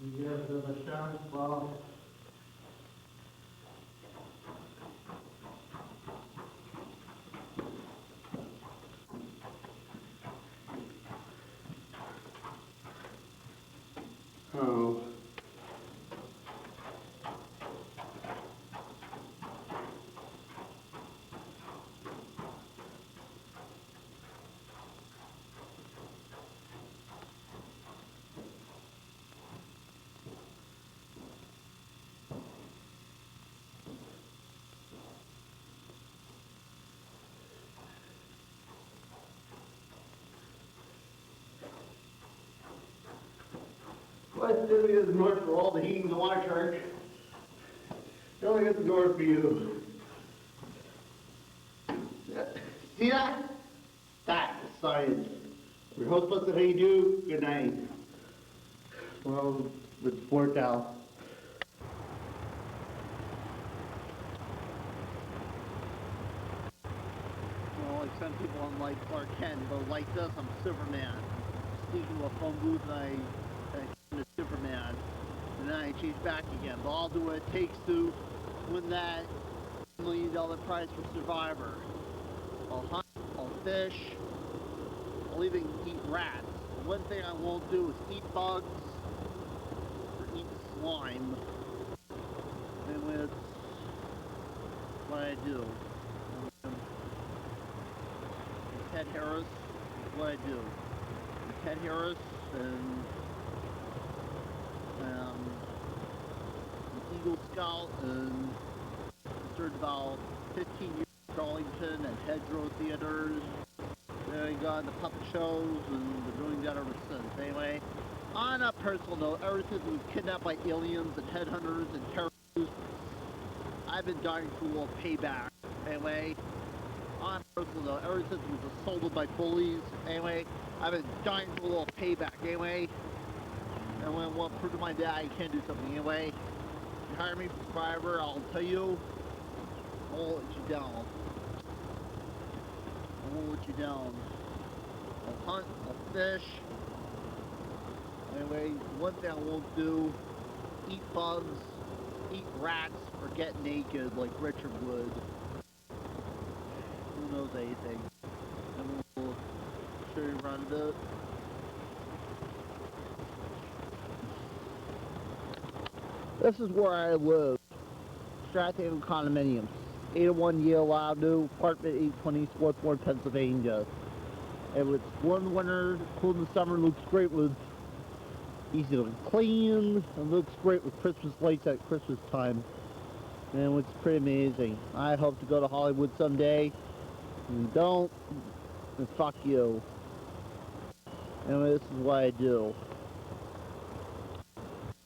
Hier de Bestandsbau. Oh. Let's do it the north for all the heating and water charge. Don't get the door for you. See that? That's science. Your host wants to say you good night. Well, let's work out. Well, like some people, I'm like Clark Kent, but like this, I'm Superman. Speaking to a phone booth, and I turn to Superman, and then I change back again. But I'll do what it takes to win that $1 million prize for Survivor. I'll hunt, I'll fish, I'll even eat rats. The one thing I won't do is eat bugs or eat slime. And it's what I do. Ted Harris is what I do. I'm Ted Harris, and I'm an Eagle Scout, and I served about 15 years in Darlington at Hedgerow Theaters. Then I got into puppet shows, and been doing that ever since. Anyway, on a personal note, ever since we were kidnapped by aliens and headhunters and terrorists, I've been dying for a little payback. Anyway, on a personal note, ever since we was assaulted by bullies, anyway, I've been dying for a little payback, anyway. And when I want to prove to my dad I can do something, anyway. If you hire me for Survivor, I'll tell you, I won't let you down. I won't let you down. I'll hunt, I'll fish. Anyway, one thing I won't do, eat bugs, eat rats, or get naked like Richard would. Who knows anything? And we'll show you around a bit. This is where I live. Strathaven Condominiums. 801 Yale Avenue, apartment 820, Swarthmore, Pennsylvania. And it's warm in winter, cool in the summer, looks great with easy to clean, and looks great with Christmas lights at Christmas time. And it's pretty amazing. I hope to go to Hollywood someday. If you don't, then fuck you. Anyway, this is what I do.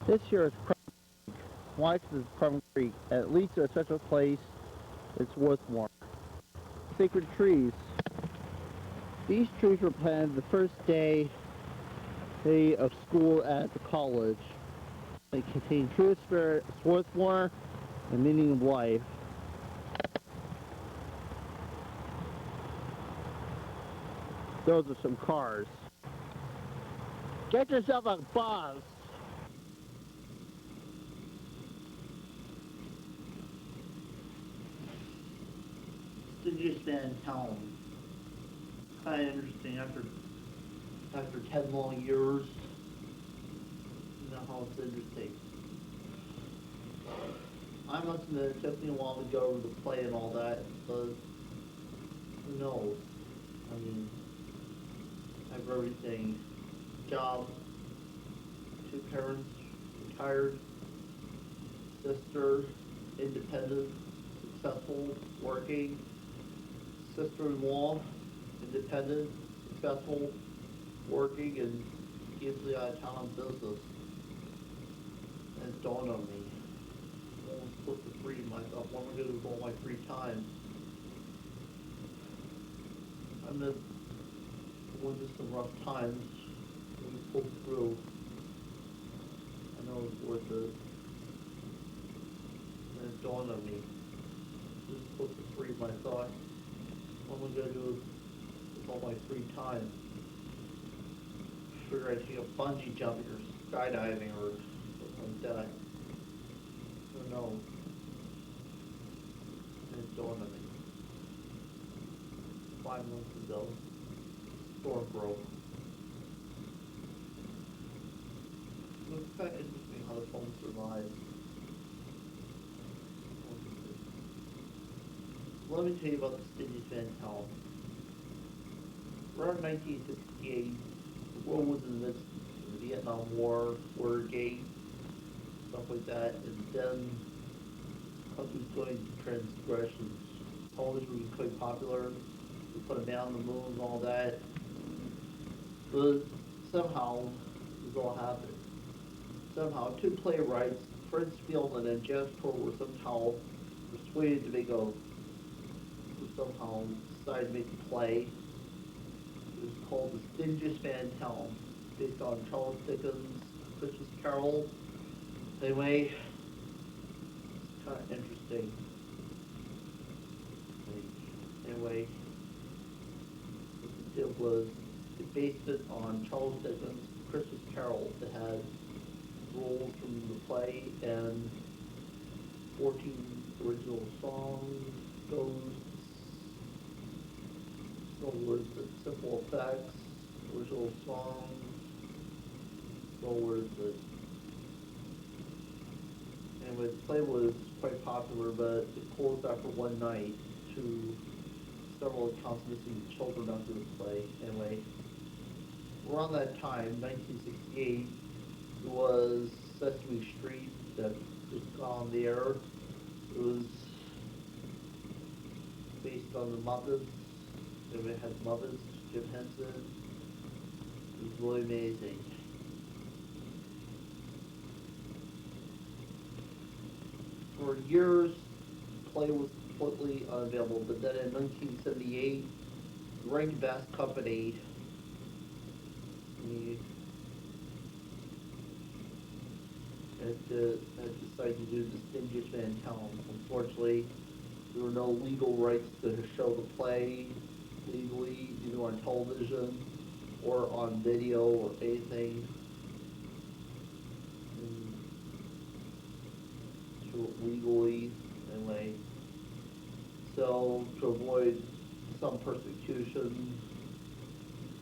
This here is why is Crum Creek? At least a special place, it's worth more. Sacred trees. These trees were planted the first day of school at the college. They contain true spirit, Swarthmore, and meaning of life. Those are some cars. Get yourself a bus. Stingiest man in town. Kind of interesting after 10 long years. You know how it's interesting. I must admit, it took me a while to go over the play and all that, but who knows? I mean, I have everything. Job, 2 parents, retired, sister, independent, successful, working, sister-in-law, independent, successful, working, and easily out of town on business. And it dawned on me. I'm almost close to freedom. I thought, what am I going to do with all my free time? I mean, going through some rough times. We pulled through. I know it's worth it. And it dawned on me. This is supposed to free my thought. What am I going to do with all my free time? Figure I'd take a bungee jumping or skydiving or like that. I don't know. And it dawned on me. 5 months ago, storm broke. It's kind of interesting how the phone survives. Let me tell you about the Stingy Fan Town. Around 1968, the world was in the midst of the Vietnam War, Watergate, stuff like that, and then the country was going through transgressions. Television was quite popular. We put a man on the moon and all that. But somehow, this all happened. Somehow, two playwrights, Fred Spielman and James Tor, were somehow persuaded to make a, somehow decided to make a play. It was called The Stingiest Man in Town, based on Charles Dickens' Christmas Carol. Anyway, it's kind of interesting. Anyway, what it did was, it based it on Charles Dickens' Christmas Carol that had roles from the play and 14 original songs, ghosts, no words but simple effects, original songs, no words but. Anyway, the play was quite popular, but it closed after one night to several accounts missing children after the play. Anyway, around that time, 1968, it was Sesame Street that just got on the air. It was based on the Muppets. It had Muppets, Jim Henson. It was really amazing. For years, the play was completely unavailable, but then in 1978, the Rankin Bass Company had decided to do The Stingiest Man in Town. Unfortunately, there were no legal rights to show the play legally, either on television or on video or anything. Legally, anyway. So, to avoid some persecution,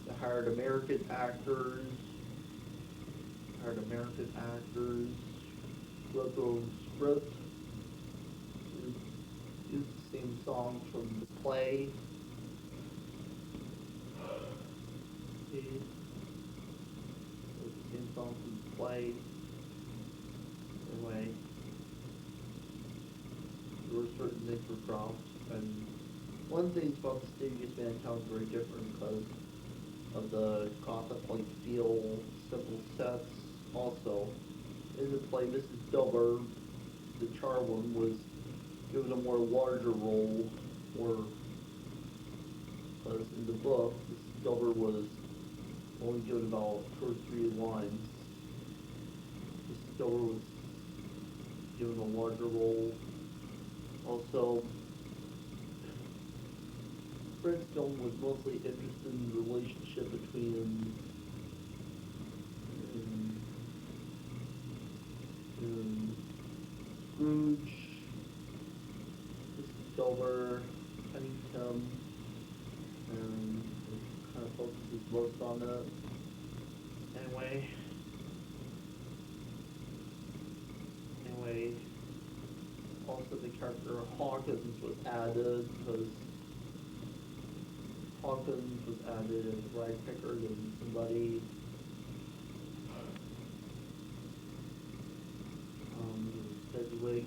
they hired American actors, wrote their own script, used the same songs from the play. Used the same songs from the play. Anyway, there were certain things were dropped, and one thing about the Stingiest Man in Town is very different because of the gothic-like feel, simple sets. Also, in the play, Mrs. Dilber, the charwoman, was given a more larger role, because in the book, Mrs. Dilber was only given about 2 or 3 lines. Mrs. Dilber was given a larger role. Also, Fred Spielman was mostly interested in the relationship between Scrooge, Mrs. Dilber, Penny Tim, and it kind of focuses most on that. Anyway, also the character Hawkins was added because Hawkins was added as rag picker and somebody Sedgwick,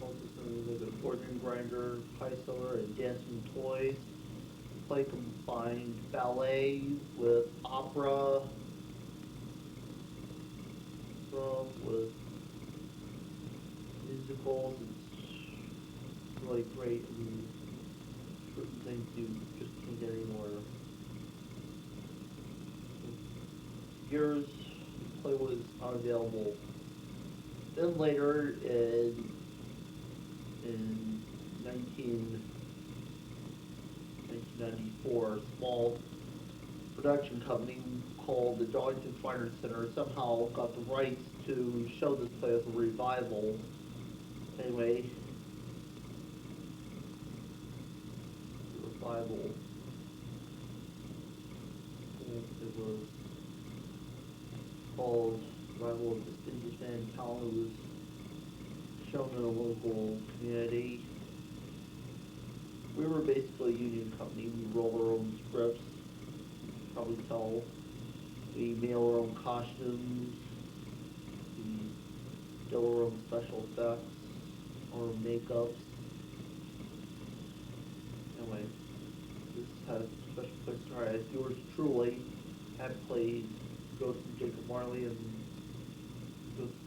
also some like a organ grinder, pie seller, and dancing toys. The play combined ballet with opera, with musicals. It's really great, and certain things you just can't get anymore. Years, the play was unavailable. Then later, in 1994, a small production company called the Darlington Finer Center somehow got the rights to show this play as a revival. Anyway, the revival. It was called Revival of Distinguished Man in Town. It was shown in a local community. We were basically a union company. We roll our own scripts. You can probably tell. We mail our own costumes. We do our own special effects, our own makeups. Anyway, this had a special place to start. As yours truly had played Ghost of Jacob Marley and Ghost of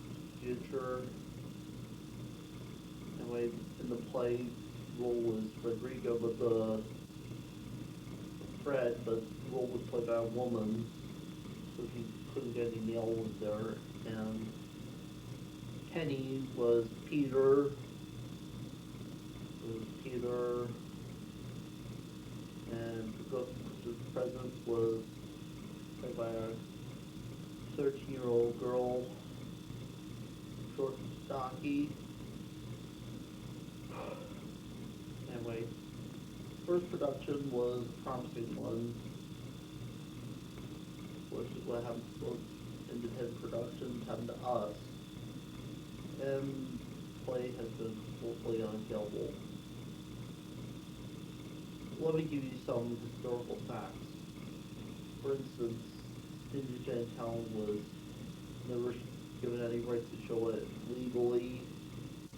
the Future. Anyway, in the play, role was Rodrigo, but Fred, but the role was played by a woman, so he couldn't get any male ones there. And Kenny was Peter. And the Ghost of the Present was played by a 13-year-old girl, short and stocky. Anyway, first production was a promising one, which is what happens to most independent productions happen to us. And play has been woefully unavailable. Let me give you some historical facts. For instance, Distinguished Town was never given any rights to show it legally,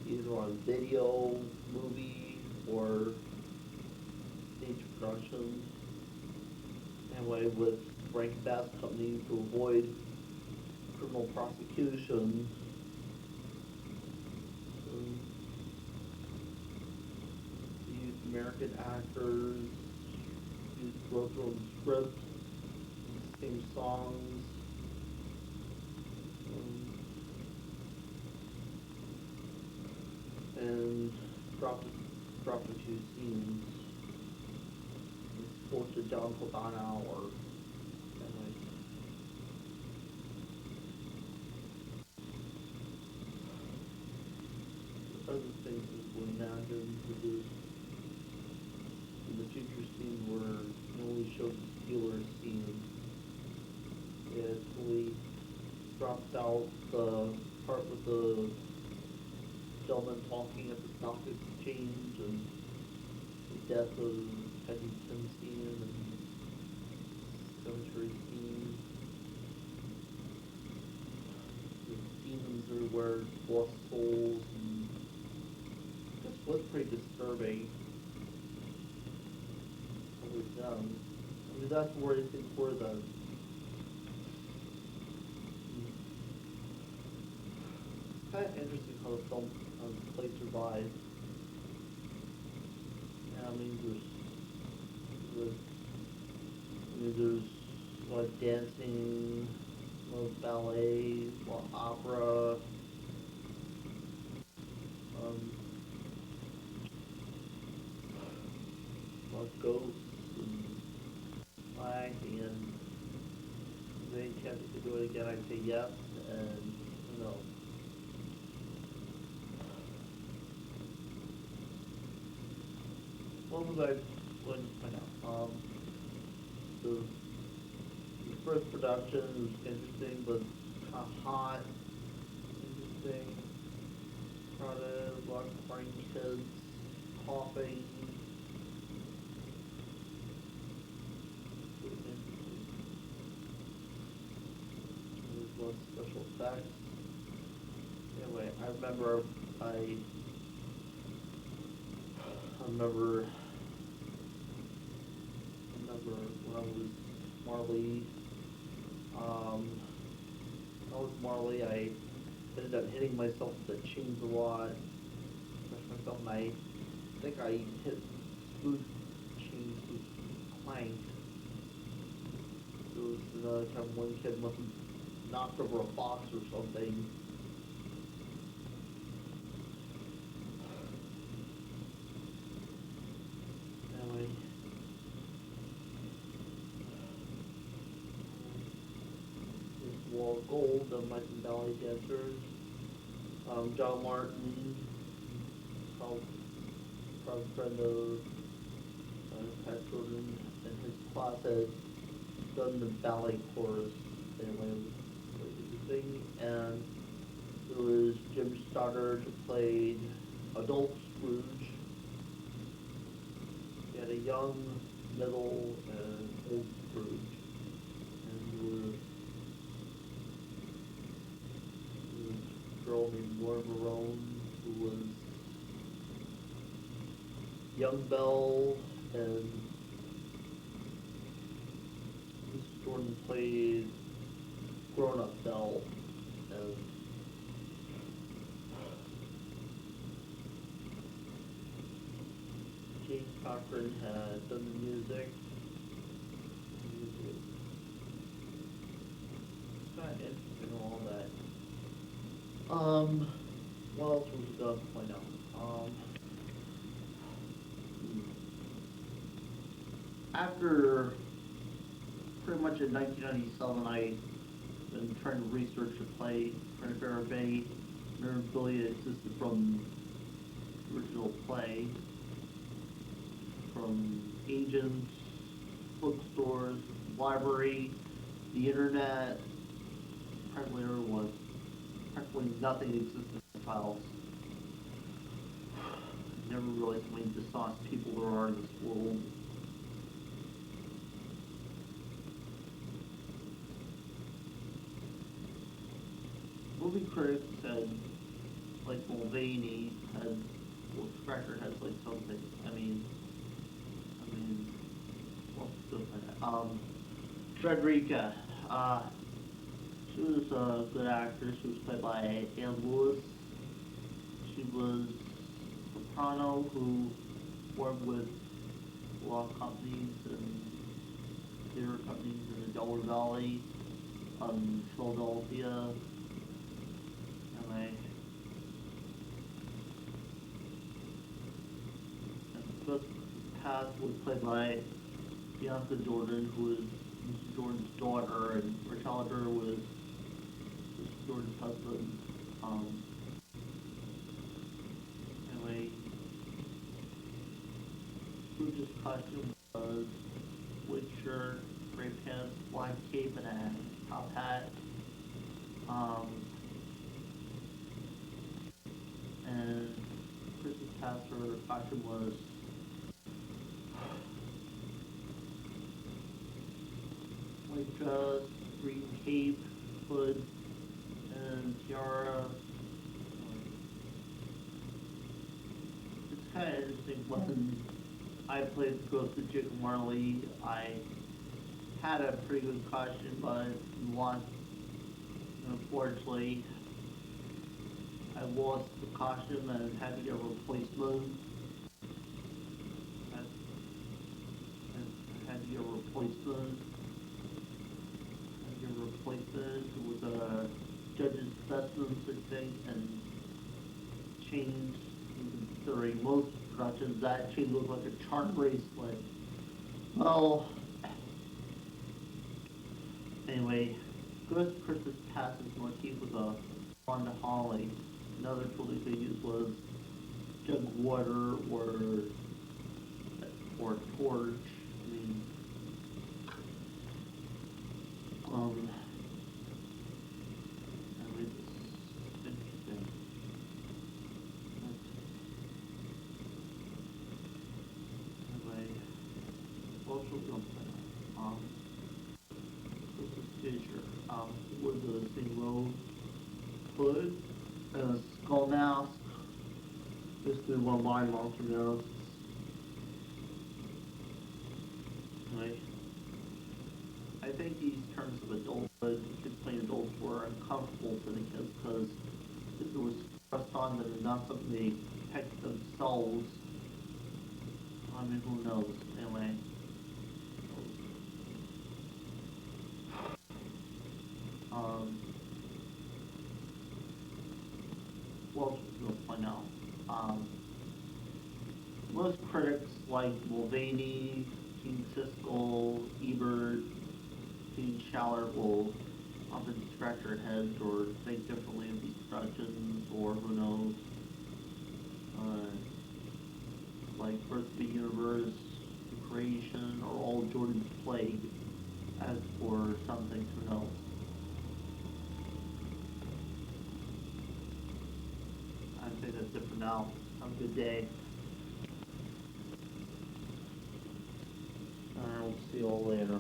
either on video, movie, or stage production. Anyway, with Frank Bass Company to avoid criminal prosecution, these American actors wrote their own script, same songs. And dropped a few scenes. It's forced it down to about an hour. Anyway. The other things that we imagine to do in the future scene were only showed the Steelers scene. It totally dropped out the part with the gentleman talking at the stock exchange and the death of Teddy Serendipity and cemetery scene. The demons everywhere, lost souls, and this was pretty disturbing. What we've done. I mean, that's where things were then. It's kind of interesting how the film play survive. Yeah, I mean, there's a lot of dancing, a lot of ballet, a lot of opera, a lot of ghosts and acting, and if they chance to do it again, I'd say yes, and no. What was I going to find out? The first production was interesting, but kind of hot. Interesting. Crowded, a lot of crying kids, coughing. There's a lot of special effects. Anyway, I remember when I was Marley, I ended up hitting myself with the chains a lot, crushed myself, and I think I hit food chains with clank. There was another time one kid must have knocked over a box or something. Anyway. called Gold, the Mike and Valley Dancers. John Martin, proud friend of Ted Serendipity, and his class had done the ballet chorus anyway, was the thing. And there was Jim Stoddard who played adult Scrooge. He had a young, middle, and old Scrooge. And there was a girl named Laura Marone who was young Belle, and Mrs. Jordan played grown-up Belle, and James Cochran had done the music. It's kind of interesting, all that. What else was I going to point out? After pretty much in 1997, I been trying to research the play, trying to figure out if any memorabilia existed from the original play, from agents, bookstores, library, the internet, practically everyone. Practically nothing existed in the files. Never realized how many dishonest people there are in this world. Movie critics said, like, Mulvaney has, well, Scratcher has, like, something. I mean, what's good for that? Frederica, she was a good actress. She was played by Ann Lewis. She was a soprano who worked with law companies and theater companies in the Delaware Valley, Philadelphia, LA. And Gus Path was played by Bianca Jordan, who was Mrs. Jordan's daughter, and Rich Oliver was Mrs. Jordan's husband. Anyway, Scrooge's costume was white shirt, gray pants, black cape, and a top hat. And Christmas Past, her costume was white dress, green cape, hood, and tiara. It's kind of interesting. When I played the Ghost of Jacob Marley, I had a pretty good costume, but unfortunately, I lost the costume and had to get a replacement. I had to get a replacement. It was a judge's specimens, I think, and changed, considering most productions, that chain looked like a charm bracelet. Well, anyway, good Christmas Past motif with a Wanda Holly. Another tool they could use was jug of water or a torch. I mean, it's interesting. Anyway, what else was going on? Christmas Fisher. With a single hood and a skull mask. Basically one line monster masks. Anyway, I think these terms of adulthood, kids playing adults, were uncomfortable for the kids because it was thrust on them and not something they picked themselves. I mean, who knows? Anyway. What else was I going to point out? Most critics like Mulvaney, King Siskel, Ebert, Gene Shaller will often scratch our heads or think differently of these productions, or who knows, uh, like Birth of the Universe, the Creation, or all Jordan's Plague, as for something, who knows. I think that's it for now. Have a good day. I'll see you all later.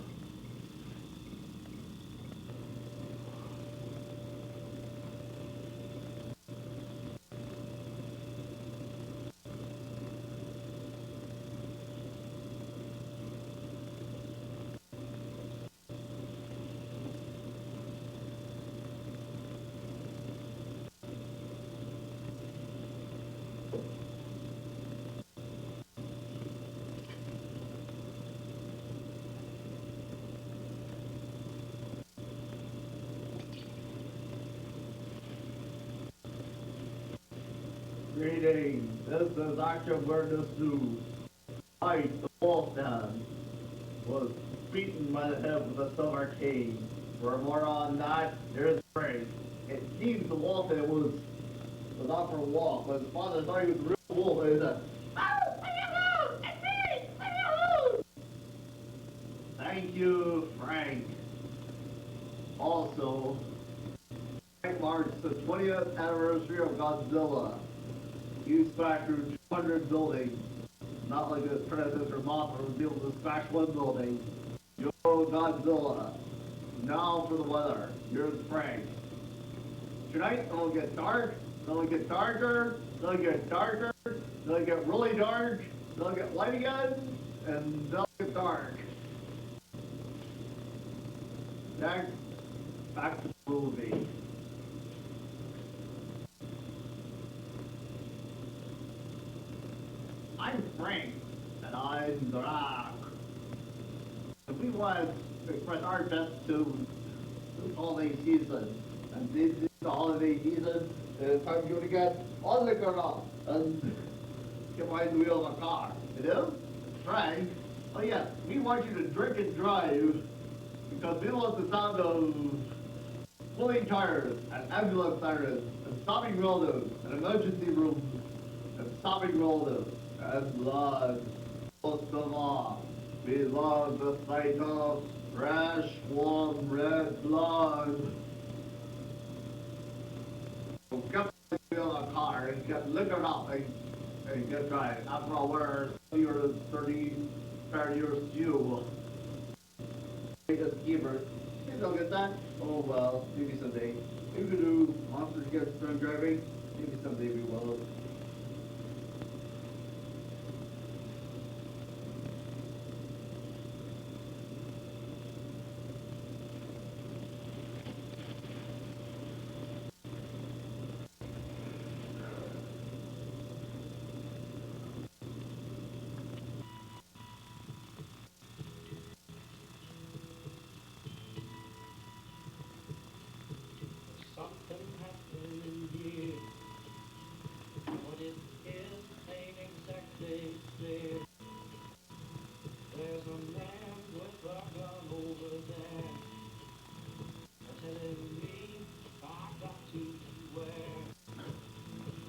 Greetings, this is October Sue. I, the Wolfman, was beaten by the head with a silver cane. For more on that, here's Frank. It seems the Wolfman was out for a walk, but his father thought he was a real wolf, and he said, "Oh, leave me alone! It's me! Leave me alone!" Thank you, Frank. Also, Frank marks the 20th anniversary of Godzilla. You smashed through 200 buildings, not like his predecessor Mothra was able to smash one building. Yo, Godzilla. Now for the weather. Here's Frank. Tonight it'll get dark, it'll get darker, it'll get darker, it'll get really dark, it'll get light again, and it'll get dark. Next, back to the movie. I'm Frank, and I'm the Rock. If we want to express our best to the holiday season, and this is the holiday season, it's time you to get all the girl and get behind the wheel of a car. You know? Frank, oh yes, we want you to drink and drive, because we love the sound of pulling tires, and ambulance sirens, and stopping relatives, and emergency rooms, and stopping relatives. And blood, most of all, we love the sight of fresh, warm, red blood. So get in a car and get liquored up and get driving. After all, we're 30 years due. Take a skipper. You don't get that? Oh well, maybe someday. Maybe we do monsters get drunk driving. Maybe someday we will. Something happened here. What it is ain't exactly clear. There's a man with a gun over there, telling me I got to beware.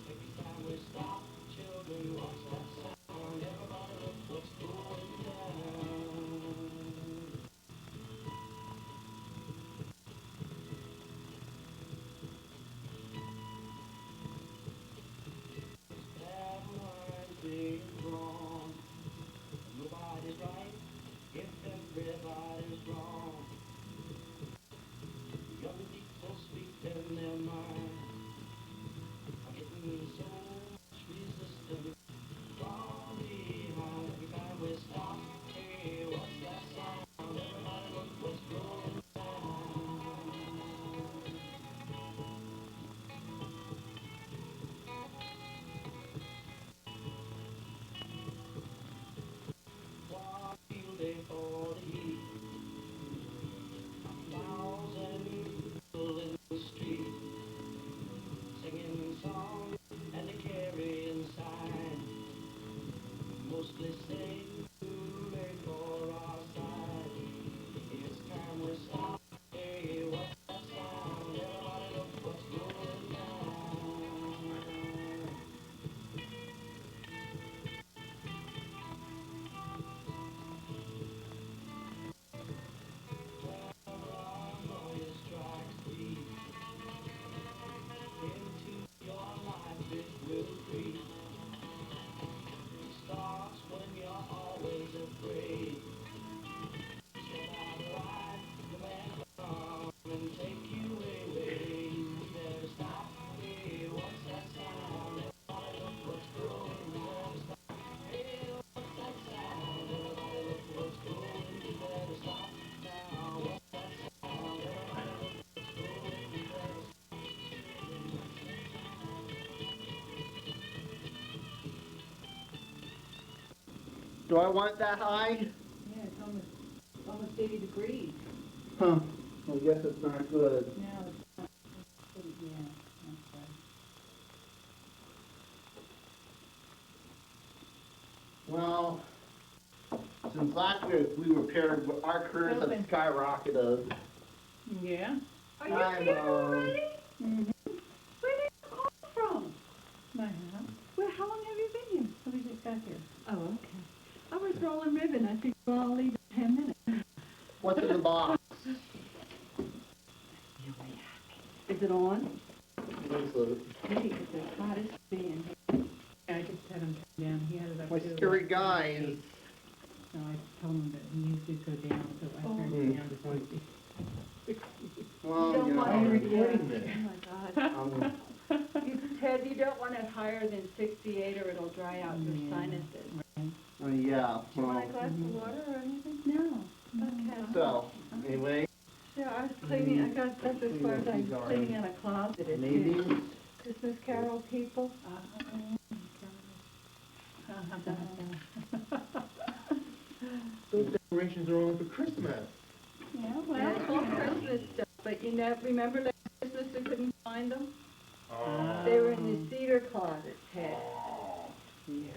Every time we stop, children, watch that sound. Everybody look what's going down. Bad mind being wrong. Nobody's right if everybody's wrong. Young people speak in their mind. I'm getting so much resistance from behind. Every time we stop, hey, what's that sound? Everybody look what's going down. What feel they for the heat? Do I want it that high? Yeah, it's almost 80 degrees. Huh. I guess it's not good. No, it's not. Yeah, that's right. Well, since last week we repaired, our careers have Open. skyrocketed. Yeah? Are you I'm, here already? Mm-hmm. Where did you come from? My house. Well, how long have you been here? So we just got here. Oh, okay. I was rolling ribbon. I think we'll all leave in 10 minutes. What's in the box? Is it on? What's the Maybe it's as hot as being here. Yeah, I just had him turn down. He had it up my too. scary guys? So I told him that he needs to go down, so I turned Oh. it down to 60. Well, don't you know, want I'm it, recording yeah. this. Oh, my God. Ted, you don't want it higher than 68 or it'll dry out your Yeah. sinuses. Oh, yeah. Do you want a Well, glass of water or anything? No. Okay. so, anyway, Yeah, I was cleaning, I got that's as far as I'm cleaning in a closet. It's maybe. Christmas Carol people. Those decorations are only for Christmas. Yeah, Yeah, well. it's all Christmas stuff, but you know, remember last Christmas we couldn't find them? Oh. They were in the cedar closet, Ted. Yeah.